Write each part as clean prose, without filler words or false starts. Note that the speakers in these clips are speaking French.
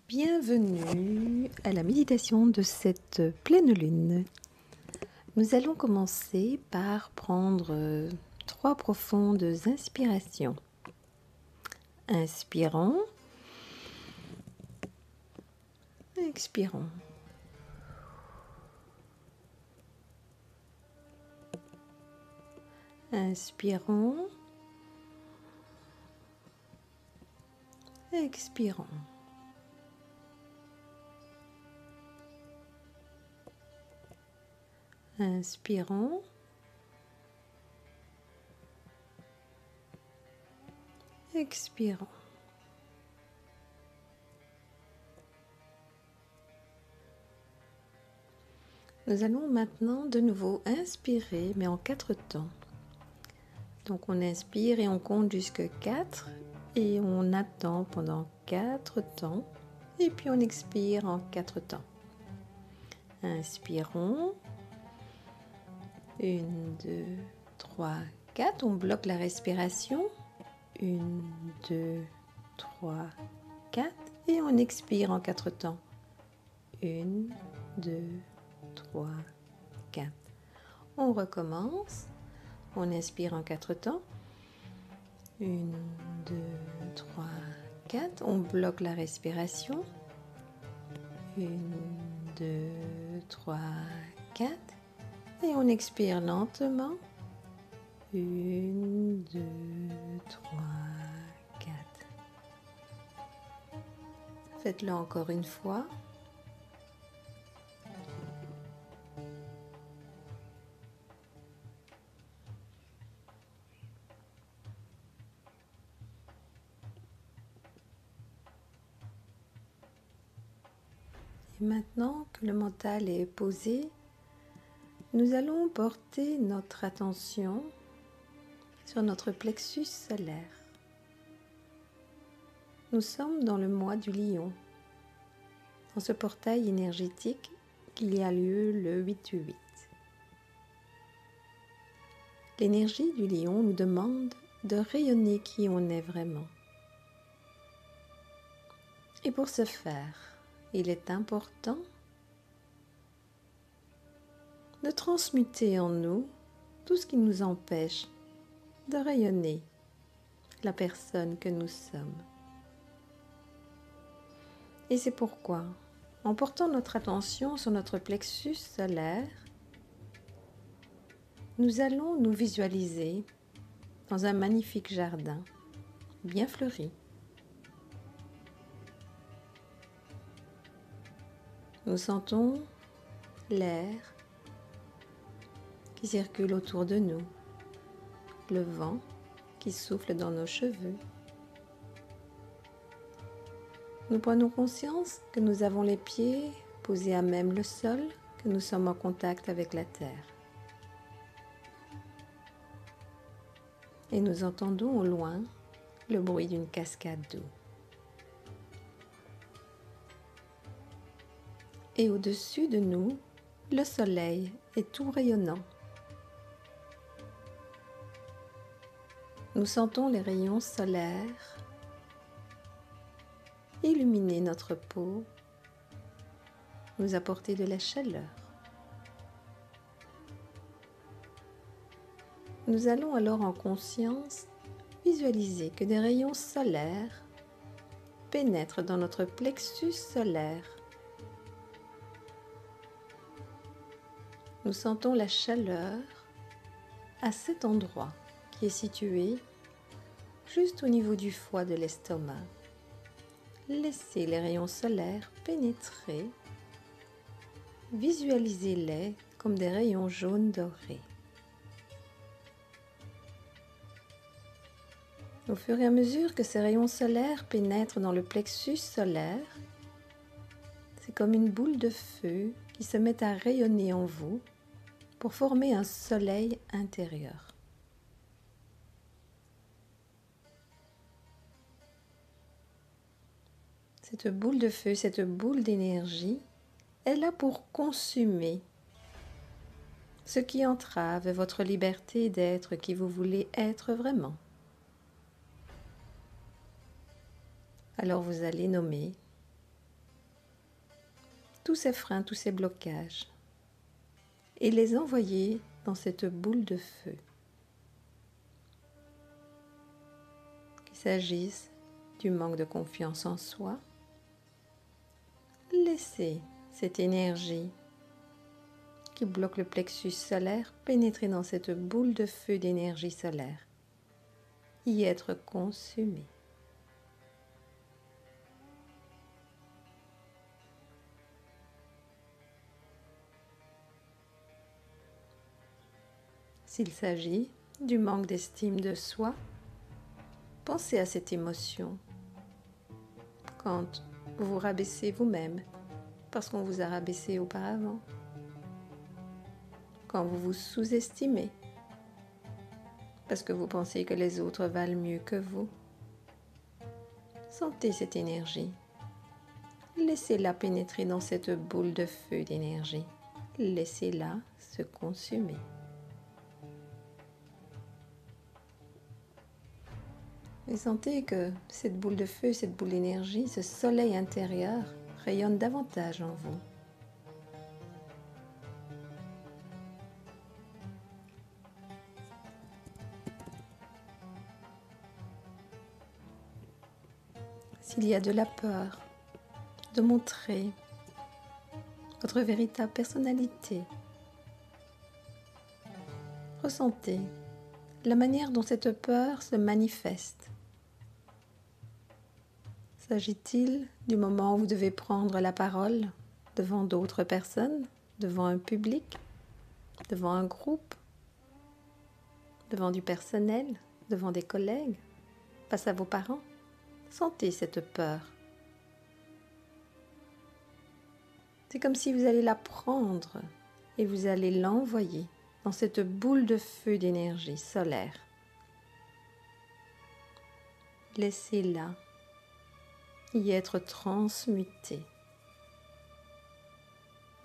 Bienvenue à la méditation de cette pleine lune. Nous allons commencer par prendre 3 profondes inspirations. Inspirons, expirons. Inspirons, expirons. Inspirons, expirons. Nous allons maintenant de nouveau inspirer, mais en 4 temps. Donc on inspire et on compte jusqu'à 4 et on attend pendant 4 temps et puis on expire en 4 temps. Inspirons. 1, 2, 3, 4. On bloque la respiration. 1, 2, 3, 4. Et on expire en 4 temps. 1, 2, 3, 4. On recommence. On inspire en 4 temps. 1, 2, 3, 4. On bloque la respiration. 1, 2, 3, 4. Et on expire lentement. 1, 2, 3, 4. Faites-le encore une fois. Et maintenant que le mental est posé, nous allons porter notre attention sur notre plexus solaire. Nous sommes dans le mois du lion, dans ce portail énergétique qui a lieu le 8/8. L'énergie du lion nous demande de rayonner qui on est vraiment. Et pour ce faire, il est important de transmuter en nous tout ce qui nous empêche de rayonner la personne que nous sommes. Et c'est pourquoi, en portant notre attention sur notre plexus solaire, nous allons nous visualiser dans un magnifique jardin bien fleuri. Nous sentons l'air qui circule autour de nous, le vent qui souffle dans nos cheveux. Nous prenons conscience que nous avons les pieds posés à même le sol, que nous sommes en contact avec la terre. Et nous entendons au loin le bruit d'une cascade d'eau. Et au-dessus de nous, le soleil est tout rayonnant. Nous sentons les rayons solaires illuminer notre peau, nous apporter de la chaleur. Nous allons alors en conscience visualiser que des rayons solaires pénètrent dans notre plexus solaire. Nous sentons la chaleur à cet endroit qui est situé juste au niveau du foie de l'estomac. Laissez les rayons solaires pénétrer. Visualisez-les comme des rayons jaunes dorés. Au fur et à mesure que ces rayons solaires pénètrent dans le plexus solaire, c'est comme une boule de feu qui se met à rayonner en vous pour former un soleil intérieur. Cette boule de feu, cette boule d'énergie est là pour consumer ce qui entrave votre liberté d'être qui vous voulez être vraiment. Alors vous allez nommer tous ces freins, tous ces blocages et les envoyer dans cette boule de feu. Qu'il s'agisse du manque de confiance en soi, laissez cette énergie qui bloque le plexus solaire pénétrer dans cette boule de feu d'énergie solaire, y être consumée. S'il s'agit du manque d'estime de soi, pensez à cette émotion quand vous vous rabaissez vous-même parce qu'on vous a rabaissé auparavant, quand vous vous sous-estimez parce que vous pensez que les autres valent mieux que vous. Sentez cette énergie. Laissez-la pénétrer dans cette boule de feu d'énergie. Laissez-la se consumer. Et sentez que cette boule de feu, cette boule d'énergie, ce soleil intérieur rayonne davantage en vous. S'il y a de la peur de montrer votre véritable personnalité, ressentez la manière dont cette peur se manifeste. S'agit-il du moment où vous devez prendre la parole devant d'autres personnes, devant un public, devant un groupe, devant du personnel, devant des collègues, face à vos parents? Sentez cette peur. C'est comme si vous allez la prendre et vous allez l'envoyer dans cette boule de feu d'énergie solaire. Laissez-la y être transmutée.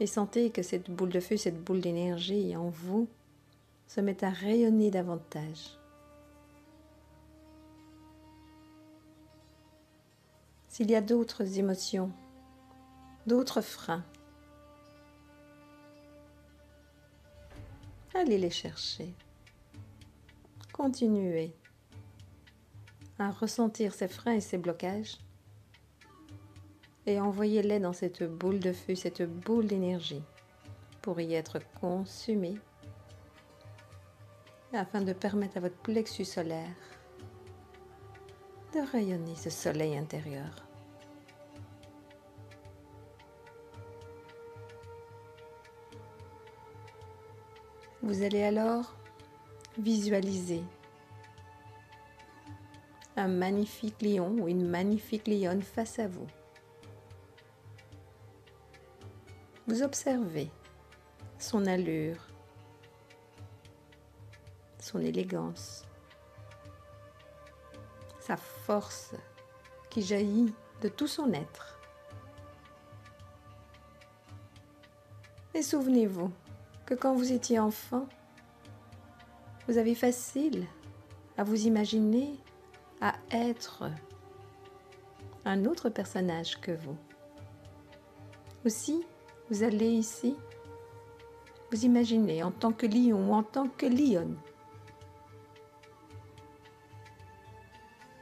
Et sentez que cette boule de feu, cette boule d'énergie en vous se met à rayonner davantage. S'il y a d'autres émotions, d'autres freins, allez les chercher. Continuez à ressentir ces freins et ces blocages et envoyez-les dans cette boule de feu, cette boule d'énergie pour y être consumés afin de permettre à votre plexus solaire de rayonner ce soleil intérieur. Vous allez alors visualiser un magnifique lion ou une magnifique lionne face à vous. Vous observez son allure, son élégance, sa force qui jaillit de tout son être. Et souvenez-vous que quand vous étiez enfant, vous avez facile à vous imaginer à être un autre personnage que vous. Aussi, vous allez ici vous imaginer en tant que lion ou en tant que lionne.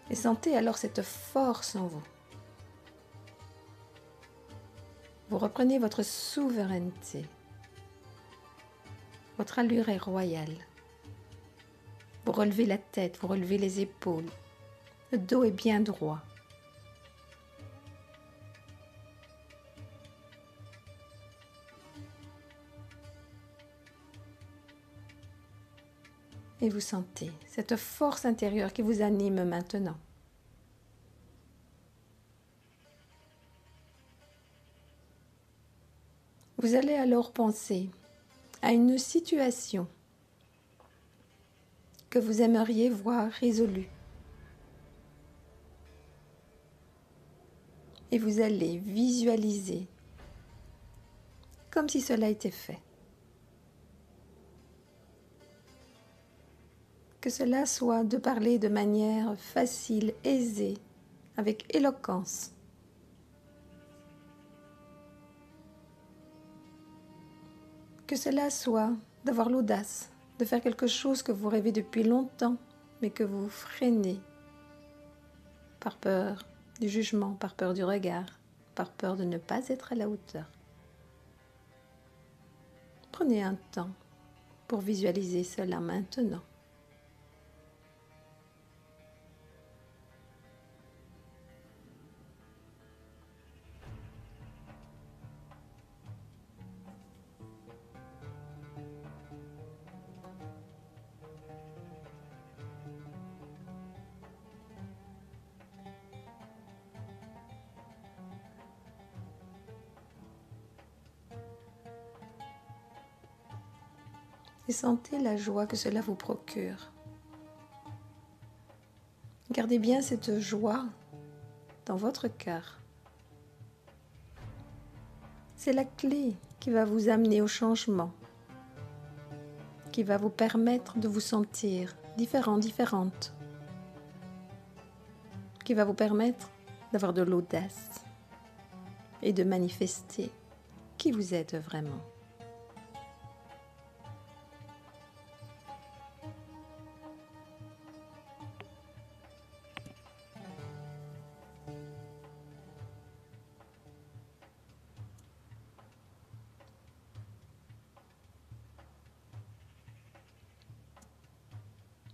Et sentez alors cette force en vous. Vous reprenez votre souveraineté. Votre allure est royale. Vous relevez la tête, vous relevez les épaules. Le dos est bien droit. Et vous sentez cette force intérieure qui vous anime maintenant. Vous allez alors penser à une situation que vous aimeriez voir résolue. Et vous allez visualiser comme si cela était fait. Que cela soit de parler de manière facile, aisée, avec éloquence. Que cela soit d'avoir l'audace de faire quelque chose que vous rêvez depuis longtemps, mais que vous freinez par peur du jugement, par peur du regard, par peur de ne pas être à la hauteur. Prenez un temps pour visualiser cela maintenant. Et sentez la joie que cela vous procure. Gardez bien cette joie dans votre cœur. C'est la clé qui va vous amener au changement, qui va vous permettre de vous sentir différent, différente, qui va vous permettre d'avoir de l'audace et de manifester qui vous êtes vraiment.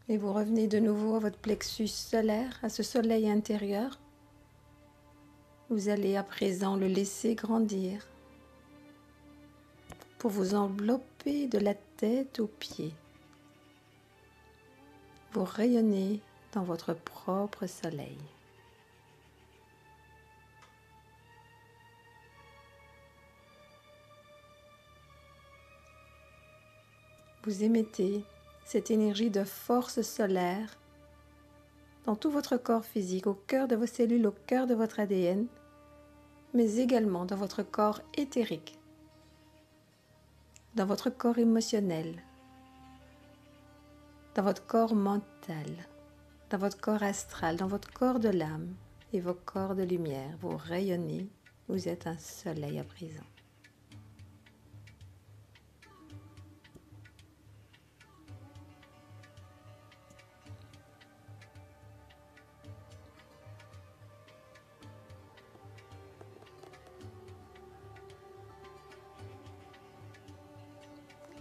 Et vous revenez de nouveau à votre plexus solaire, à ce soleil intérieur. Vous allez à présent le laisser grandir pour vous envelopper de la tête aux pieds. Vous rayonnez dans votre propre soleil. Vous émettez cette énergie de force solaire dans tout votre corps physique, au cœur de vos cellules, au cœur de votre ADN, mais également dans votre corps éthérique, dans votre corps émotionnel, dans votre corps mental, dans votre corps astral, dans votre corps de l'âme et vos corps de lumière. Vous rayonnez, vous êtes un soleil à présent.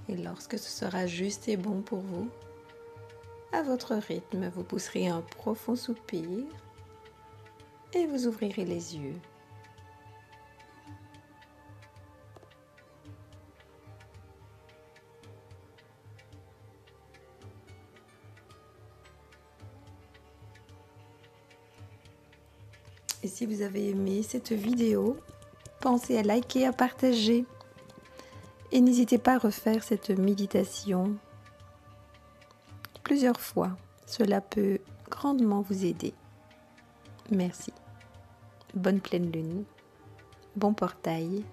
Et lorsque ce sera juste et bon pour vous, à votre rythme, vous pousserez un profond soupir et vous ouvrirez les yeux. Et si vous avez aimé cette vidéo, pensez à liker, à partager. Et n'hésitez pas à refaire cette méditation plusieurs fois. Cela peut grandement vous aider. Merci. Bonne pleine lune. Bon portail.